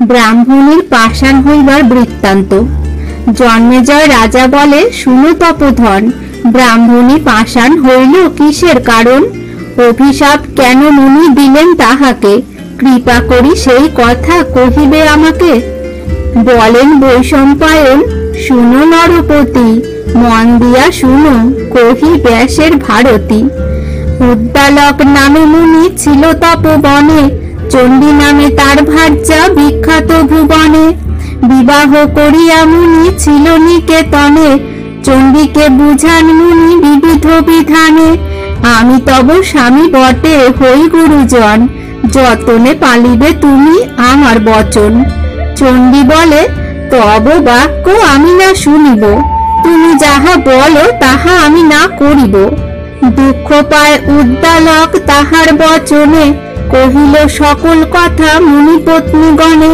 ব্রাহ্মণীর পাষাণ হইবার বৃত্তান্ত। জন্মেজয় রাজা বলে, শুনো তপোধন, ব্রাহ্মণী পাষাণ হইল কিসের কারণ? অভিশাপ কেন মুনি দিলেন তাহাকে? কৃপা করি সেই কথা কহিবে আমাকে। বলেন বৈশম্পায়ন, শুনো নরপতি, মন দিয়া শুনো, কহি ব্যাসের ভারতী। উদ্দালক নামে মুনি ছিল তপবনে, চণ্ডী নামে তার ভার্যা বিখ্যাত ভুবনে। বিবাহ করিয়া মুনি ছিল নিকেতনে, চণ্ডীকে বুঝান মুনি বিবিধ বিধানে। আমি তব স্বামী বটে হই গুরুজন, যতনে পালিবে তুমি আমার বচন। চণ্ডী বলে, তব বাক্য আমি না শুনিব, তুমি যাহা বলো তাহা আমি না করিব। দুঃখ পায় উদ্দালক তাহার বচনে, কহিল সকল কথা মুনিপত্নীগণে।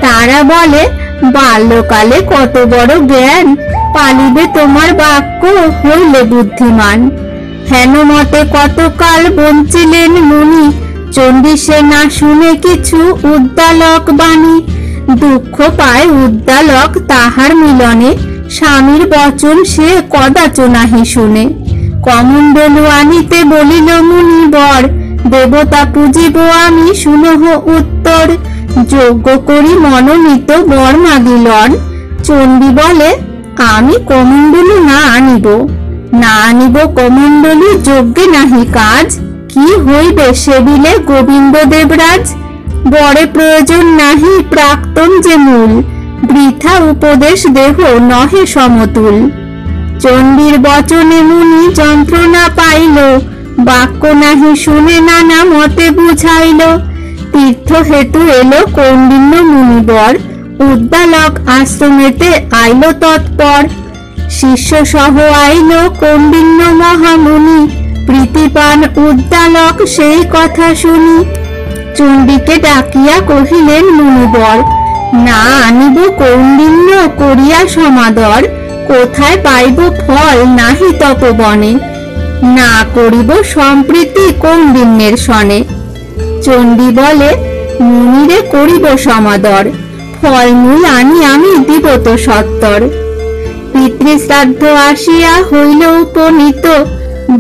তারা বলে, বাল্যকালে কত বড় জ্ঞান, পালিবে তোমার বাক্য হইলে বুদ্ধিমান। হেন মতে কতকাল বঞ্চিলেন মুনি, চণ্ডী সে না শুনে কিছু উদ্দালক বাণী। দুঃখ পায় উদ্দালক তাহার মিলনে, স্বামীর বচন সে কদাচ নাহি শুনে। কমণ্ডলু আনিতে বলিল মুনি বর, দেবতা পূজিব আমি শুনহ উত্তর। যজ্ঞ করি মনোনীত বর মাগিলন। চণ্ডী বলে, আমি কমণ্ডলু না আনিব, না আনিব কমণ্ডলু, যজ্ঞে নাহি কাজ। কি হইবে সেবিলে গোবিন্দ দেবরাজ? বরে প্রয়োজন নাহি প্রাক্তন যে মূল, বৃথা উপদেশ দেহ নহে সমতুল। চণ্ডীর বচনে মুনি যন্ত্রণা পাইল, বাক্য নাহি শুনে নানা মতে বুঝাইল। তীর্থ হেতু এলো কৌন্ডিন্য মুনিবর, উদ্দালক আশ্রমেতে আইল তৎপর। শিষ্য সহ আইল কৌন্ডিন্য মহামুনি, প্রীতিপান উদ্দালক সেই কথা শুনি। চণ্ডীকে ডাকিয়া কহিলেন মুনিবর, না আনিব কৌন্ডিন্য করিয়া সমাদর। কোথায় পাইব ফল নাহি তপবনে, না করিব সম্প্রীতি কৌন্ডিন্যের সনে। চণ্ডী বলে, মুনিরে করিব সমাদর, ফলমূল আনি আমি দিব তো সত্তর। পিতৃশ্রাদ্ধ আসিয়া হইল উপনীত,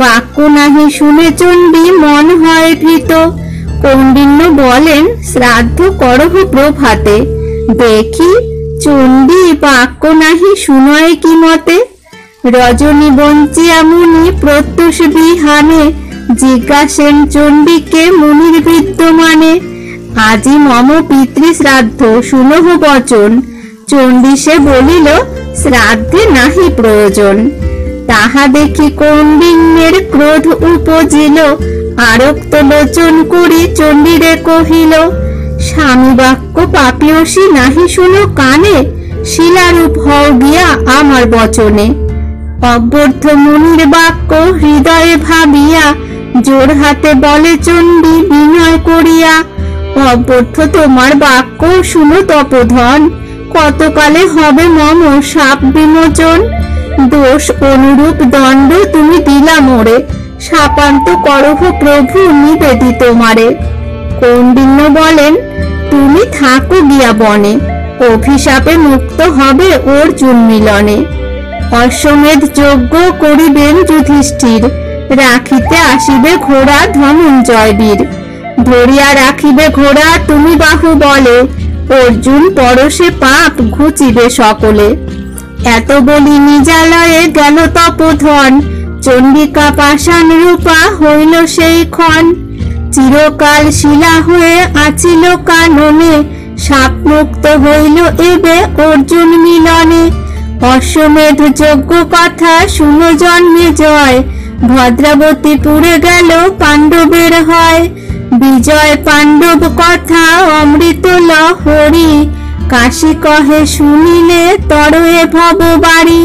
বাক্য নাহি শুনে চণ্ডী মন হয় ভীত। কৌন্ডিন্য বলেন, শ্রাদ্ধ করহ প্রভাতে, দেখি চণ্ডী বাক্য নাহি শুনয় কি মতে। রজনী বঞ্চিয়া মুনি প্রত্যুষ বিহানে, জিজ্ঞাসেন চণ্ডীকে মুনির বিদ্যমানে। আজি মম পিতৃশ্রাদ্ধ শুনহ বচন, চণ্ডী সে বলিল শ্রাদ্ধে নাহি প্রয়োজন। তাহা দেখি কৌন্ডিন্যের ক্রোধ উপজিল, আরক্ত লোচন করি চণ্ডীরে কহিল, স্বামী বাক্য পাপিয়সী নাহি শুনো কানে, শিলারূপ হও গিয়া আমার বচনে। অব্যর্থ মুনির বাক্য হৃদয়ে ভাবিয়া, জোর হাতে বলে চণ্ডী বিনয় করিয়া, অব্যর্থ তোমার বাক্য শুনো তপোধন, কতকালে হবে মম শাপ বিমোচন। দোষ অনুরূপ দণ্ড তুমি দিলা মোরে, শাপান্ত করহ প্রভু নিবেদিত মারে। কৌন্ডিন্য বলেন, তুমি থাকো গিয়া বনে, অভিশাপে মুক্ত হবে অর্জুন মিলনে। অশ্বমেধ যজ্ঞ করিবেন যুধিষ্ঠির, রাখিতে আসিবে ঘোড়া ধনঞ্জয় বীর। ধরিয়া রাখিবে ঘোড়া তুমি বাহু বলে, অর্জুন পরশে পাপ ঘুচিবে সকলে। এত বলি নিজালয়ে গেল তপোধন, চণ্ডিকা পাষাণ রূপা হইল সেই ক্ষণ। চিরকাল শিলা হয়ে আছিল কাননে, সাপ মুক্ত হইল এবে অর্জুন মিলনে। অশ্বমেধ যজ্ঞ কথা শুনো জন্মে জয়, ভদ্রাবতী পুরে গেল পাণ্ডবের হয়। বিজয় পাণ্ডব কথা অমৃত লহরী, কাশী কহে শুনিলে তরয়ে ভব বাড়ি।